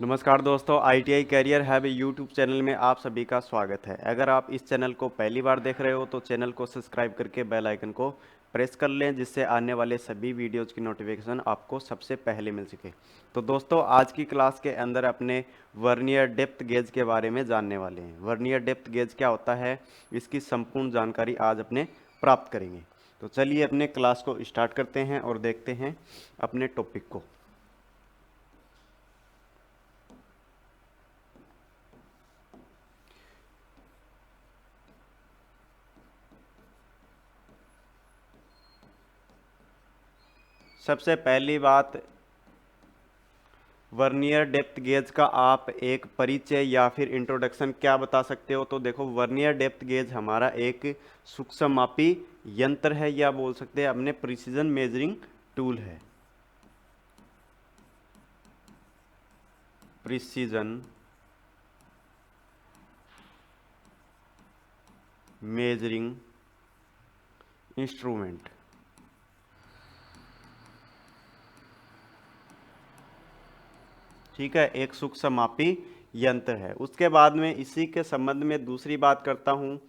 नमस्कार दोस्तों, ITI career हैब यूट्यूब चैनल में आप सभी का स्वागत है। अगर आप इस चैनल को पहली बार देख रहे हो तो चैनल को सब्सक्राइब करके बेल आइकन को प्रेस कर लें, जिससे आने वाले सभी वीडियोज़ की नोटिफिकेशन आपको सबसे पहले मिल सके। तो दोस्तों, आज की क्लास के अंदर अपने वर्नियर डेप्थ गेज के बारे में जानने वाले हैं। वर्नियर डेप्थ गेज क्या होता है, इसकी संपूर्ण जानकारी आज अपने प्राप्त करेंगे। तो चलिए अपने क्लास को स्टार्ट करते हैं और देखते हैं अपने टॉपिक को। सबसे पहली बात, वर्नियर डेप्थ गेज का आप एक परिचय या फिर इंट्रोडक्शन क्या बता सकते हो? तो देखो, वर्नियर डेप्थ गेज हमारा एक सूक्ष्ममापी यंत्र है, या बोल सकते हैं अपने प्रिसीजन मेजरिंग टूल है। Precision measuring instrument. ठीक है, एक सूक्ष्ममापी यंत्र है। उसके बाद में इसी के संबंध में दूसरी बात करता हूँ,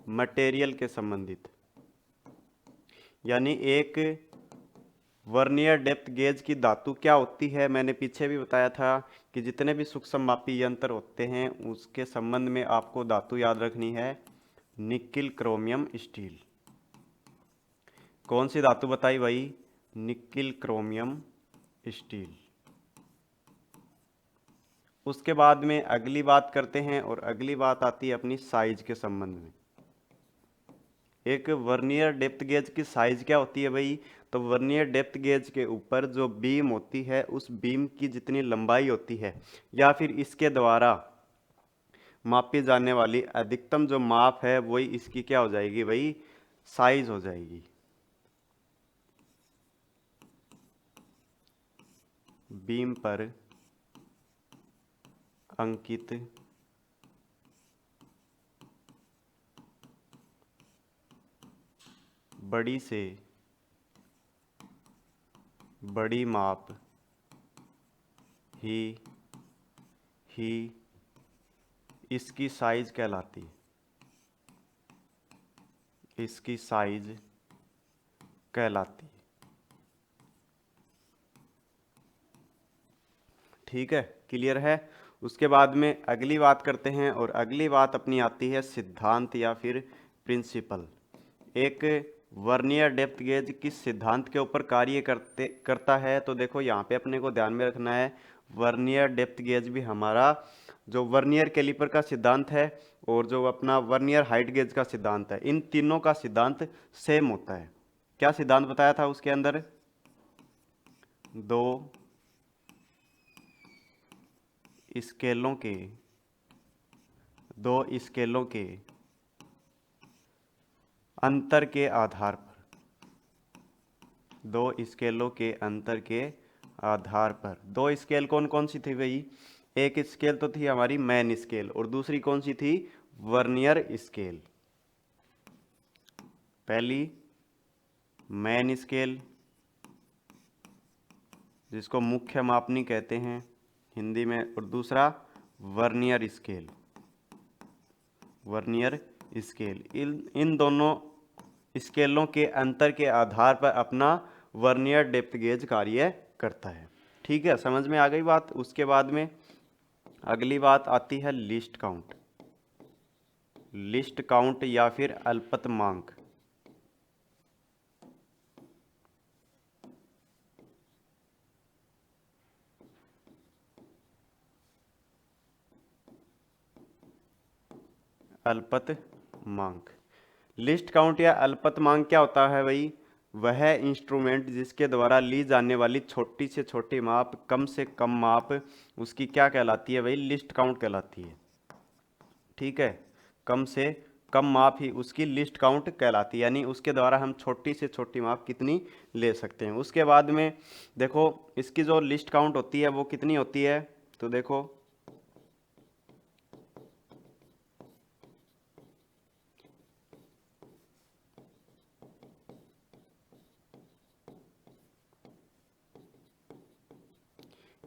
मटेरियल के संबंधित। यानी एक वर्नियर डेप्थ गेज की धातु क्या होती है, मैंने पीछे भी बताया था कि जितने भी सूक्ष्ममापी यंत्र होते हैं उसके संबंध में आपको धातु याद रखनी है, निकिल क्रोमियम स्टील। कौन सी धातु बताई भाई? Nickel chromium steel. उसके बाद में अगली बात करते हैं, और अगली बात आती है अपनी साइज के संबंध में। एक वर्नियर डेप्थ गेज की साइज क्या होती है भाई? तो वर्नियर डेप्थ गेज के ऊपर जो बीम होती है, उस बीम की जितनी लंबाई होती है या फिर इसके द्वारा मापी जाने वाली अधिकतम जो माप है, वही इसकी क्या हो जाएगी भाई? साइज हो जाएगी। बीम पर अंकित बड़ी से बड़ी माप ही ही इसकी साइज कहलाती है। इसकी साइज कहलाती है। ठीक है, क्लियर है। उसके बाद में अगली बात करते हैं, और अगली बात अपनी आती है सिद्धांत या फिर प्रिंसिपल। एक वर्नियर डेप्थ गेज किस सिद्धांत के ऊपर कार्य करता है? तो देखो, यहाँ पे अपने को ध्यान में रखना है, वर्नियर डेप्थ गेज भी हमारा जो वर्नियर कैलिपर का सिद्धांत है और जो अपना वर्नियर हाइट गेज का सिद्धांत है, इन तीनों का सिद्धांत सेम होता है। क्या सिद्धांत बताया था उसके अंदर? दो स्केलों के दो स्केलों के अंतर के आधार पर दो स्केलों के अंतर के आधार पर दो स्केल कौन कौन सी थी भाई? एक स्केल तो थी हमारी मैन स्केल, और दूसरी कौन सी थी? Vernier scale. पहली मैन स्केल, जिसको मुख्य मापनी कहते हैं हिंदी में, और दूसरा vernier scale. Vernier scale in दोनों स्केलों के अंतर के आधार पर अपना वर्नियर डेप्थ गेज कार्य करता है। ठीक है, समझ में आ गई बात। उसके बाद में अगली बात आती है लिस्ट काउंट। लिस्ट काउंट या फिर अल्पतमांक। अल्पतमांक। लिस्ट काउंट या अल्पतमांक क्या होता है भाई? वह इंस्ट्रूमेंट जिसके द्वारा ली जाने वाली छोटी से छोटी माप, कम से कम माप, उसकी क्या कहलाती है भाई? लिस्ट काउंट कहलाती है। ठीक है, कम से कम माप ही उसकी लिस्ट काउंट कहलाती है, यानी उसके द्वारा हम छोटी से छोटी माप कितनी ले सकते हैं। उसके बाद में देखो, इसकी जो लिस्ट काउंट होती है वो कितनी होती है? तो देखो,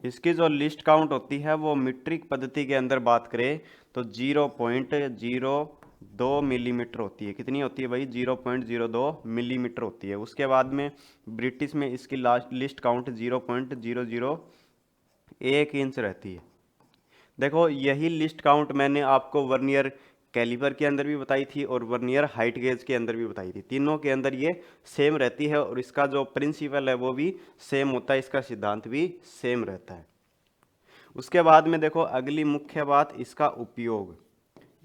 इसकी जो लिस्ट काउंट होती है वो मीट्रिक पद्धति के अंदर बात करें तो 0.02 मिलीमीटर होती है। कितनी होती है भाई? 0.02 मिलीमीटर होती है। उसके बाद में ब्रिटिश में इसकी लिस्ट काउंट 0.001 इंच रहती है। देखो यही लिस्ट काउंट मैंने आपको वर्नियर कैलिपर के अंदर भी बताई थी और वर्नियर हाइट गेज के अंदर भी बताई थी। तीनों के अंदर ये सेम रहती है और इसका जो प्रिंसिपल है वो भी सेम होता है, इसका सिद्धांत भी सेम रहता है। उसके बाद में देखो अगली मुख्य बात, इसका उपयोग।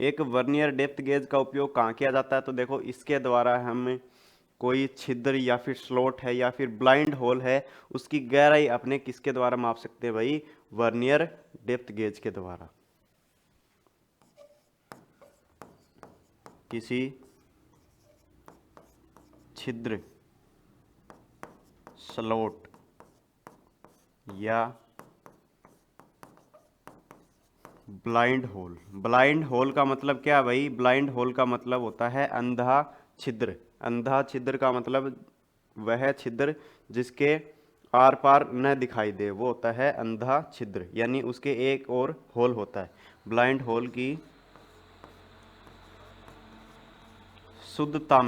एक वर्नियर डेप्थ गेज का उपयोग कहाँ किया जाता है? तो देखो इसके द्वारा हम कोई छिद्र या फिर स्लॉट है या फिर ब्लाइंड होल है, उसकी गहराई अपने किसके द्वारा माप सकते हैं भाई? वर्नियर डेप्थ गेज के द्वारा। किसी छिद्र, स्लॉट या ब्लाइंड होल। ब्लाइंड होल का मतलब क्या है भाई? ब्लाइंड होल का मतलब होता है अंधा छिद्र। अंधा छिद्र का मतलब वह छिद्र जिसके आर पार न दिखाई दे, वो होता है अंधा छिद्र, यानी उसके एक और होल होता है। ब्लाइंड होल की शुद्धता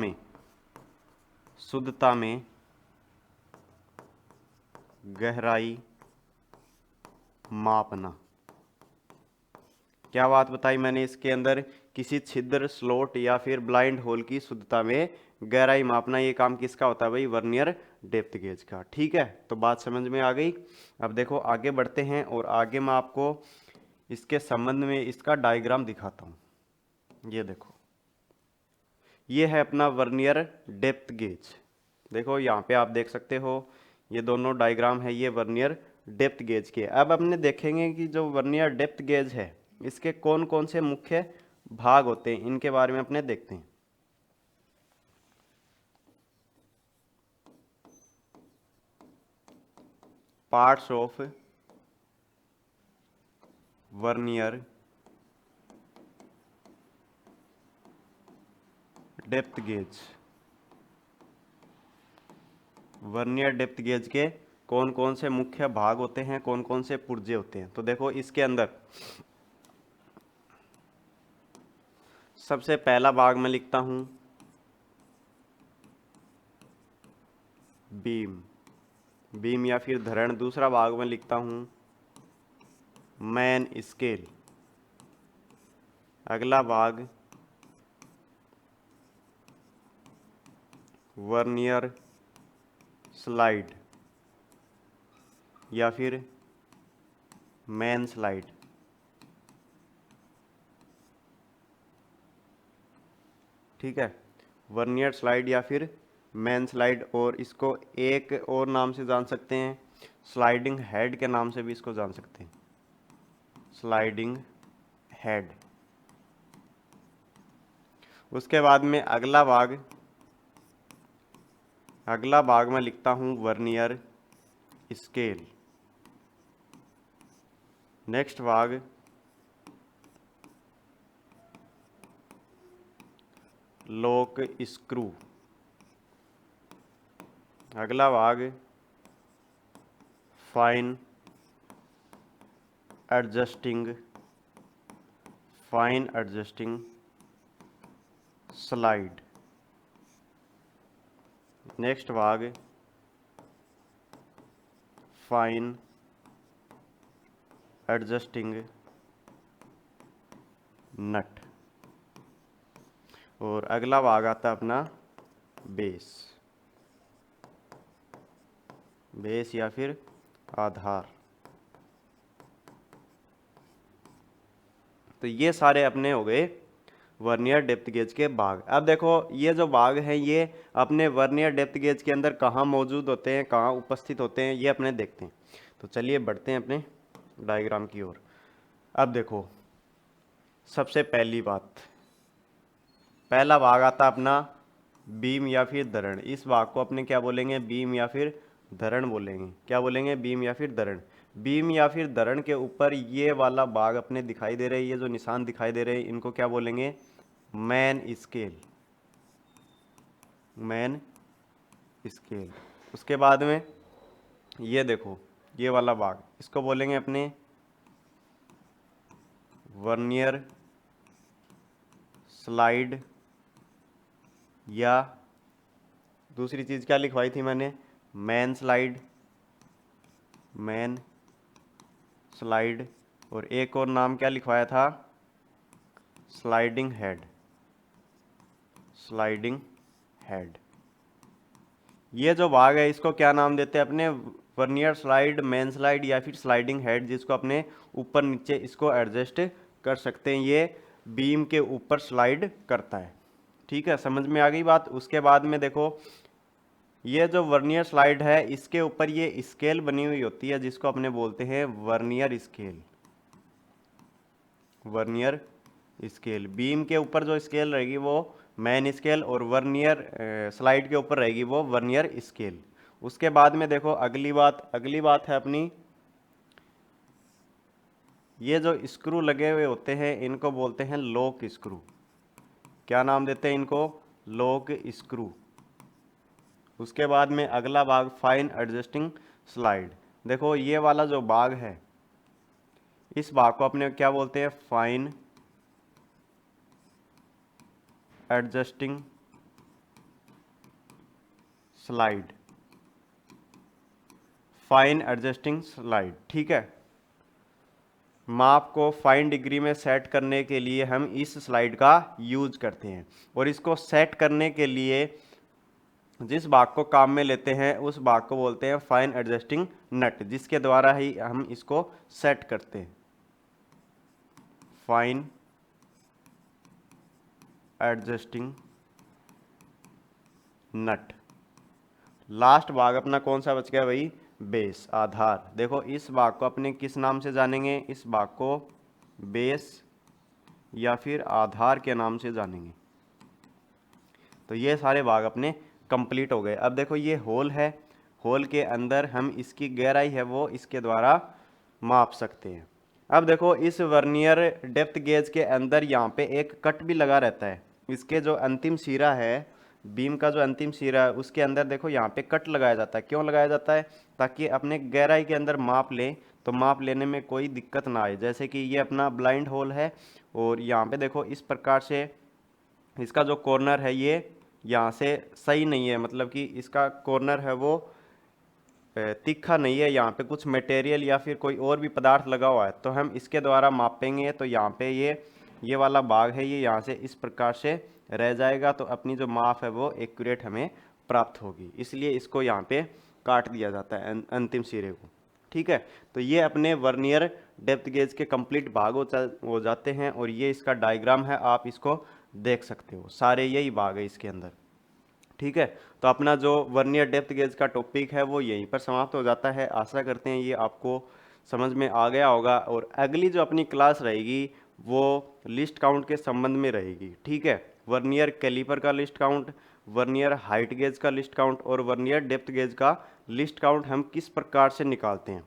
में गहराई मापना। क्या बात बताई मैंने इसके अंदर? किसी छिद्र, स्लॉट या फिर ब्लाइंड होल की शुद्धता में गहराई मापना, ये काम किसका होता है भाई? वर्नियर डेप्थ गेज का। ठीक है, तो बात समझ में आ गई। अब देखो आगे बढ़ते हैं और आगे मैं आपको इसके संबंध में इसका डायग्राम दिखाता हूँ। ये देखो, ये है अपना वर्नियर डेप्थ गेज। देखो यहाँ पे आप देख सकते हो, ये दोनों डायग्राम है ये वर्नियर डेप्थ गेज के। अब हमने देखेंगे कि जो वर्नियर डेप्थ गेज है इसके कौन कौन से मुख्य भाग होते हैं, इनके बारे में अपने देखते हैं। Parts of vernier depth gauge. Vernier depth gauge के कौन कौन से मुख्य भाग होते हैं, कौन कौन से पुर्जे होते हैं? तो देखो इसके अंदर सबसे पहला भाग मैं लिखता हूं बीम या फिर धरण। दूसरा भाग में लिखता हूं मैन स्केल। अगला भाग वर्नियर स्लाइड या फिर मैन स्लाइड। ठीक है, वर्नियर स्लाइड या फिर मैन स्लाइड, और इसको एक और नाम से जान सकते हैं, स्लाइडिंग हेड के नाम से भी इसको जान सकते हैं, स्लाइडिंग हेड। उसके बाद में अगला भाग में लिखता हूं वर्नियर स्केल। नेक्स्ट भाग लॉक स्क्रू। अगला भाग फाइन एडजस्टिंग स्लाइड। नेक्स्ट भाग फाइन एडजस्टिंग नट। और अगला भाग आता है अपना बेस या फिर आधार। तो ये सारे अपने हो गए वर्नियर डेप्थ गेज के भाग। अब देखो ये जो भाग हैं ये अपने वर्नियर डेप्थ गेज के अंदर कहाँ मौजूद होते हैं, कहाँ उपस्थित होते हैं, ये अपने देखते हैं। तो चलिए बढ़ते हैं अपने डायग्राम की ओर। अब देखो सबसे पहली बात, पहला भाग आता अपना बीम या फिर धरण। इस भाग को अपने क्या बोलेंगे? बीम या फिर धरण बोलेंगे। क्या बोलेंगे? बीम या फिर धरण। बीम या फिर धरण के ऊपर ये वाला भाग अपने दिखाई दे रहे हैं, ये जो निशान दिखाई दे रहे हैं इनको क्या बोलेंगे? Main scale. उसके बाद में ये देखो ये वाला भाग, इसको बोलेंगे अपने वर्नियर स्लाइड, या दूसरी चीज़ क्या लिखवाई थी मैंने, मेन स्लाइड, मेन स्लाइड, और एक और नाम क्या लिखवाया था, स्लाइडिंग हेड, स्लाइडिंग हेड। ये जो भाग है इसको क्या नाम देते हैं अपने, वर्नियर स्लाइड, मेन स्लाइड या फिर स्लाइडिंग हेड, जिसको अपने ऊपर नीचे इसको एडजस्ट कर सकते हैं। ये बीम के ऊपर स्लाइड करता है। ठीक है, समझ में आ गई बात। उसके बाद में देखो, ये जो वर्नियर स्लाइड है इसके ऊपर ये स्केल बनी हुई होती है जिसको अपने बोलते हैं vernier scale, vernier scale. Beam के ऊपर जो स्केल रहेगी वो मेन स्केल, और वर्नियर स्लाइड के ऊपर रहेगी वो वर्नियर स्केल। उसके बाद में देखो अगली बात है अपनी, ये जो स्क्रू लगे हुए होते हैं इनको बोलते हैं लॉक स्क्रू। क्या नाम देते हैं इनको, लॉक स्क्रू। उसके बाद में अगला भाग फाइन एडजस्टिंग स्लाइड। देखो ये वाला जो भाग है इस भाग को अपने क्या बोलते हैं, fine adjusting slide, fine adjusting slide. ठीक है, माप को फाइन डिग्री में सेट करने के लिए हम इस स्लाइड का यूज करते हैं, और इसको सेट करने के लिए जिस भाग को काम में लेते हैं उस भाग को बोलते हैं फाइन एडजस्टिंग नट, जिसके द्वारा ही हम इसको सेट करते हैं, फाइन एडजस्टिंग नट। लास्ट भाग अपना कौन सा बच गया भाई, बेस, आधार। देखो इस भाग को अपने किस नाम से जानेंगे, इस भाग को बेस या फिर आधार के नाम से जानेंगे। तो ये सारे भाग अपने कंप्लीट हो गए। अब देखो ये होल है, होल के अंदर हम इसकी गहराई है वो इसके द्वारा माप सकते हैं। अब देखो इस वर्नियर डेप्थ गेज के अंदर यहाँ पे एक कट भी लगा रहता है। इसके जो अंतिम सिरा है, बीम का जो अंतिम सिरा है उसके अंदर देखो यहाँ पे कट लगाया जाता है। क्यों लगाया जाता है, ताकि अपने गहराई के अंदर माप लें तो माप लेने में कोई दिक्कत ना आए। जैसे कि ये अपना ब्लाइंड होल है, और यहाँ पे देखो इस प्रकार से इसका जो कॉर्नर है ये यहाँ से सही नहीं है, मतलब कि इसका कॉर्नर है वो तीखा नहीं है, यहाँ पे कुछ मटेरियल या फिर कोई और भी पदार्थ लगा हुआ है, तो हम इसके द्वारा मापेंगे तो यहाँ पे ये वाला भाग है ये यहाँ से इस प्रकार से रह जाएगा, तो अपनी जो माप है वो एक्यूरेट हमें प्राप्त होगी। इसलिए इसको यहाँ पे काट दिया जाता है अंतिम सिरे को। ठीक है, तो ये अपने वर्नियर डेप्थ गेज के कंप्लीट भाग हो जाते हैं, और ये इसका डायग्राम है, आप इसको देख सकते हो। सारे यही भाग है इसके अंदर। ठीक है, तो अपना जो वर्नियर डेप्थ गेज का टॉपिक है वो यहीं पर समाप्त हो जाता है। आशा करते हैं ये आपको समझ में आ गया होगा, और अगली जो अपनी क्लास रहेगी वो लिस्ट काउंट के संबंध में रहेगी। ठीक है, वर्नियर कैलिपर का list count, vernier height gauge का लिस्ट काउंट, और वर्नियर डेप्थ गेज का लिस्ट काउंट हम किस प्रकार से निकालते हैं,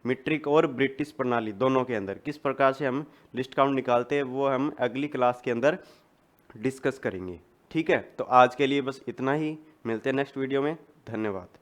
मीट्रिक और ब्रिटिश प्रणाली दोनों के अंदर किस प्रकार से हम लिस्ट काउंट निकालते हैं, वो हम अगली क्लास के अंदर डिस्कस करेंगे। ठीक है, तो आज के लिए बस इतना ही, मिलते हैं नेक्स्ट वीडियो में। धन्यवाद।